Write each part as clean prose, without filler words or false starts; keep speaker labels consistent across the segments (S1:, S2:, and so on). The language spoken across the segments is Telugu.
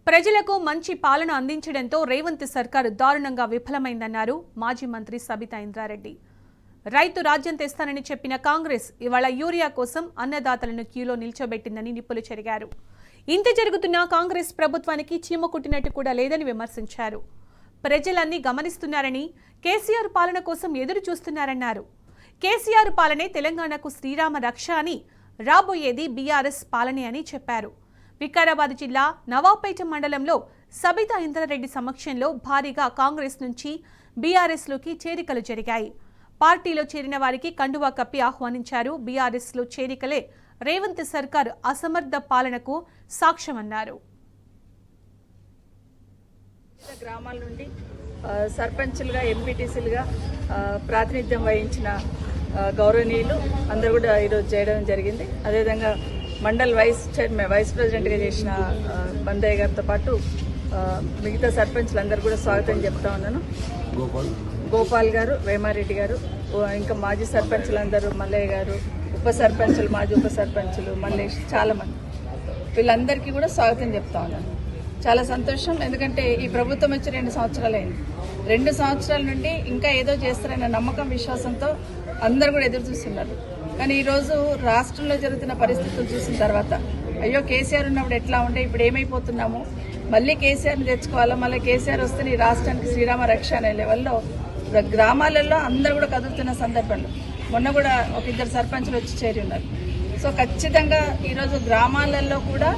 S1: ప్రజలకు మంచి పాలన అందించడంతో రేవంత్ సర్కారు దారుణంగా విఫలమైందన్నారు మాజీ మంత్రి సబితా ఇంద్రారెడ్డి. రైతు రాజ్యం తెస్తానని చెప్పిన కాంగ్రెస్ ఇవాళ యూరియా కోసం అన్నదాతలను క్యూలో నిల్చోబెట్టిందని నిప్పులు చెరిగారు. ఇంత జరుగుతున్నా కాంగ్రెస్ ప్రభుత్వానికి చీమ కుట్టినట్టు కూడా లేదని విమర్శించారు. ప్రజలన్నీ గమనిస్తున్నారని, కేసీఆర్ పాలన కోసం ఎదురు చూస్తున్నారన్నారు. కేసీఆర్ పాలనే తెలంగాణకు శ్రీరామ రక్ష అని, రాబోయేది బీఆర్ఎస్ పాలనే అని చెప్పారు. వికారాబాద్ జిల్లా నవాబ్పేట మండలంలో సబితా ఇంద్రారెడ్డి సమక్షంలో భారీగా కాంగ్రెస్ నుంచి బీఆర్ఎస్లోకి చేరికలు జరిగాయి. పార్టీలో చేరిన వారికి కండువా కప్పి ఆహ్వానించారు. బీఆర్ఎస్లో చేరికలే రేవంత్ సర్కార్ అసమర్థ పాలనకు సాక్ష్యమన్నారు.
S2: గ్రామాల నుండి సర్పంచులుగా, ఎంపీటీసీలుగా ప్రాతినిధ్యం వహించిన గౌరవనీయులు అందరూ కూడా ఈరోజు చేయడం జరిగింది. అదేవిధంగా మండల్ వైస్ ప్రెసిడెంట్గా చేసిన బందయ్య గారితో పాటు మిగతా సర్పంచ్లందరూ కూడా స్వాగతం చెప్తా ఉన్నాను. గోపాల్ గారు, వేమారెడ్డి గారు, ఇంకా మాజీ సర్పంచులందరూ, మల్లయ్య గారు, ఉప సర్పంచులు, మాజీ ఉప సర్పంచులు, మల్లేష్, చాలామంది, వీళ్ళందరికీ కూడా స్వాగతం చెప్తా ఉన్నాను. చాలా సంతోషం. ఎందుకంటే ఈ ప్రభుత్వం వచ్చి 2 సంవత్సరాలు అయింది. 2 సంవత్సరాల నుండి ఇంకా ఏదో చేస్తారన్న నమ్మకం, విశ్వాసంతో అందరూ కూడా ఎదురు చూస్తున్నారు. కానీ ఈరోజు రాష్ట్రంలో జరుగుతున్న పరిస్థితులు చూసిన తర్వాత అయ్యో కేసీఆర్ ఉన్నప్పుడు ఎట్లా ఉంటే ఇప్పుడు ఏమైపోతున్నాము, మళ్ళీ కేసీఆర్ని తెచ్చుకోవాలా, మళ్ళీ కేసీఆర్ వస్తే ఈ రాష్ట్రానికి శ్రీరామ రక్ష అనే లెవెల్లో గ్రామాలలో అందరూ కూడా కదులుతున్న సందర్భంలో మొన్న కూడా ఒక 2 సర్పంచులు వచ్చి చేరి ఉన్నారు. సో ఖచ్చితంగా ఈరోజు గ్రామాలలో కూడా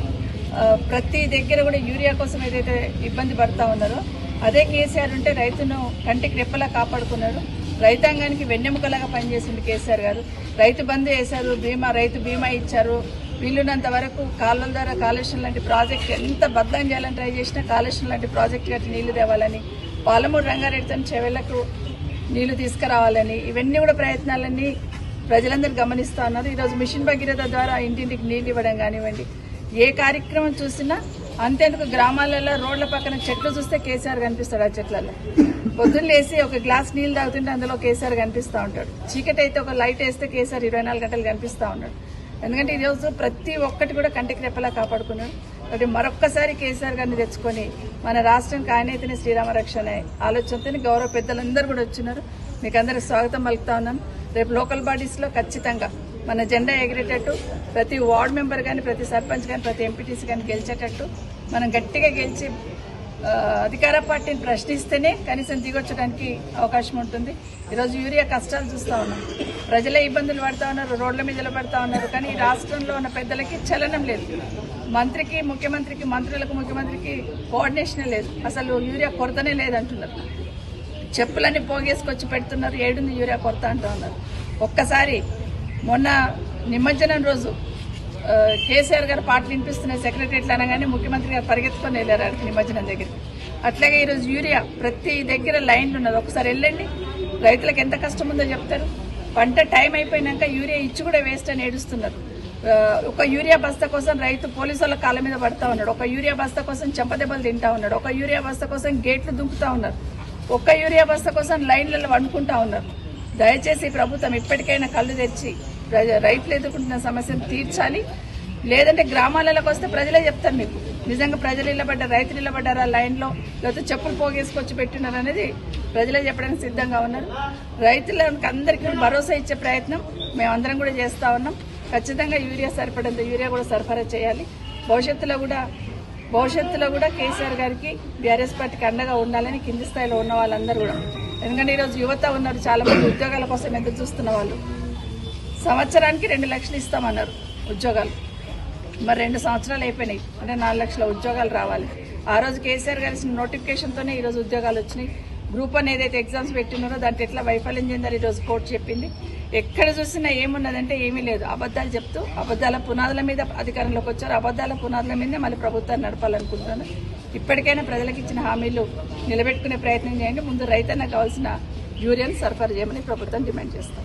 S2: ప్రతి దగ్గర కూడా యూరియా కోసం ఏదైతే ఇబ్బంది పడతా ఉన్నారో అదే కేసీఆర్ ఉంటే రైతును కంటికి రెప్పలా కాపాడుకున్నారు. రైతాంగానికి వెన్నెముకలాగా పనిచేసింది కేసీఆర్ గారు. రైతు బంధు వేశారు, రైతు బీమా ఇచ్చారు. వీలున్నంత వరకు కాలువల ద్వారా కాళేశ్వరం లాంటి ప్రాజెక్ట్ ఎంత బద్దం చేయాలని ట్రై చేసినా కాళేశ్వరం లాంటి ప్రాజెక్టు కట్టి నీళ్లు తేవాలని, పాలమూరు రంగారెడ్డితో చెవెళ్లకు నీళ్లు తీసుకురావాలని, ఇవన్నీ కూడా ప్రయత్నాలన్నీ ప్రజలందరూ గమనిస్తూ ఉన్నారు. ఈరోజు మిషన్ భగీరథ ద్వారా ఇంటింటికి నీళ్లు ఇవ్వడం కానివ్వండి, ఏ కార్యక్రమం చూసినా అంతేందుకు గ్రామాలలో రోడ్ల పక్కన చెట్లు చూస్తే కేసీఆర్ కనిపిస్తాడు. ఆ చెట్లలో పొద్దున్న లేసి ఒక గ్లాస్ నీళ్లు తాగుతుంటే అందులో కేసీఆర్ కనిపిస్తూ ఉంటాడు. చీకటి అయితే ఒక లైట్ వేస్తే కేసీఆర్ 24 గంటలు కనిపిస్తూ ఉన్నాడు. ఎందుకంటే ఈరోజు ప్రతి ఒక్కటి కూడా కంటికి రెప్పలా కాపాడుకున్నాడు. కాబట్టి మరొక్కసారి కేసీఆర్ గారిని తెచ్చుకొని మన రాష్ట్రానికి ఆయనైతేనే శ్రీరామ రక్ష అనే ఆలోచనతో గౌరవ పెద్దలందరూ కూడా వచ్చినారు. మీకు అందరికి స్వాగతం పలుకుతా ఉన్నాను. రేపు లోకల్ బాడీస్లో ఖచ్చితంగా మన జెండా ఎగిరేటట్టు ప్రతి వార్డు మెంబర్ కానీ, ప్రతి సర్పంచ్ కానీ, ప్రతి ఎంపీటీసీ కానీ గెలిచేటట్టు మనం గట్టిగా గెలిచి అధికార పార్టీని ప్రశ్నిస్తేనే కనీసం దిగొచ్చడానికి అవకాశం ఉంటుంది. ఈరోజు యూరియా కష్టాలు చూస్తూ ఉన్నాం. ప్రజలే ఇబ్బందులు పడతా ఉన్నారు, రోడ్ల మీద నిలబడతా ఉన్నారు. కానీ ఈ రాష్ట్రంలో ఉన్న పెద్దలకి చలనం లేదు. మంత్రికి, ముఖ్యమంత్రికి, మంత్రులకు, ముఖ్యమంత్రికి కోఆర్డినేషనే లేదు. అసలు యూరియా కొరతనే లేదంటున్నారు. చెప్పులన్నీ పోగేసుకొచ్చి పెడుతున్నారు. ఏడుంది యూరియా కొరత అంటూ ఉన్నారు. ఒక్కసారి మొన్న నిమజ్జనం రోజు కేసీఆర్ గారు పాటలు వినిపిస్తున్న సెక్రటరీట్లు అనగానే ముఖ్యమంత్రి గారు పరిగెత్తుకొని వెళ్ళారు నిమజ్జనం దగ్గరికి. అట్లాగే ఈరోజు యూరియా ప్రతి దగ్గర లైన్లు ఉన్నది. ఒకసారి వెళ్ళండి, రైతులకు ఎంత కష్టం ఉందో చెప్తారు. పంట టైం అయిపోయినాక యూరియా ఇచ్చి కూడా వేస్ట్ అని ఏడుస్తున్నారు. ఒక యూరియా బస్తా కోసం రైతు పోలీసు వాళ్ళ కాళ్ళ మీద పడతా ఉన్నాడు. ఒక యూరియా బస్తా కోసం చెంపదెబ్బలు తింటా ఉన్నాడు. ఒక యూరియా బస్తా కోసం గేట్లు దుంకుతా ఉన్నారు. ఒక్క యూరియా బస్తా కోసం లైన్లలో వండుకుంటా ఉన్నారు. దయచేసి ప్రభుత్వం ఇప్పటికైనా కళ్ళు తెచ్చి రైతులు ఎదుర్కొంటున్న సమస్యను తీర్చాలి. లేదంటే గ్రామాలలోకి వస్తే ప్రజలే చెప్తారు మీకు నిజంగా ప్రజలు నిలబడ్డారు, రైతులు నిలబడ్డారా లైన్లో, లేకపోతే చెప్పులు పోగేసుకొచ్చి పెట్టినారు అనేది ప్రజలే చెప్పడానికి సిద్ధంగా ఉన్నారు. రైతులకు అందరికీ భరోసా ఇచ్చే ప్రయత్నం మేమందరం కూడా చేస్తూ ఉన్నాం. ఖచ్చితంగా యూరియా సరిపడంత యూరియా కూడా సరఫరా చేయాలి. భవిష్యత్తులో కూడా కేసీఆర్ గారికి, బీఆర్ఎస్ పార్టీకి అండగా ఉండాలని కింది స్థాయిలో ఉన్న వాళ్ళందరూ కూడా. ఎందుకంటే ఈరోజు యువత ఉన్నారు, చాలా మంది ఉద్యోగాల కోసం ఎదురు చూస్తున్న వాళ్ళు. సంవత్సరానికి 2 లక్షలు ఇస్తామన్నారు ఉద్యోగాలు. మరి 2 సంవత్సరాలు అయిపోయినాయి, అంటే 4 లక్షల ఉద్యోగాలు రావాలి. ఆ రోజు కేసీఆర్ గారి నోటిఫికేషన్తోనే ఈరోజు ఉద్యోగాలు వచ్చినాయి. గ్రూప్ 1 ఏదైతే ఎగ్జామ్స్ పెట్టినారో దాంట్లో ఎట్లా వైఫల్యం చెందారు ఈరోజు కోర్టు చెప్పింది. ఎక్కడ చూసినా ఏమున్నదంటే ఏమీ లేదు. అబద్ధాలు చెప్తూ అబద్ధాల పునాదుల మీద అధికారంలోకి వచ్చారు. అబద్ధాల పునాదుల మీదే మళ్ళీ ప్రభుత్వాన్ని నడపాలనుకుంటున్నాను. ఇప్పటికైనా ప్రజలకు ఇచ్చిన హామీలు నిలబెట్టుకునే ప్రయత్నం చేయండి. ముందు రైతన్న కావాల్సిన యూరియాను సరఫరా చేయమని ప్రభుత్వం డిమాండ్ చేస్తాం.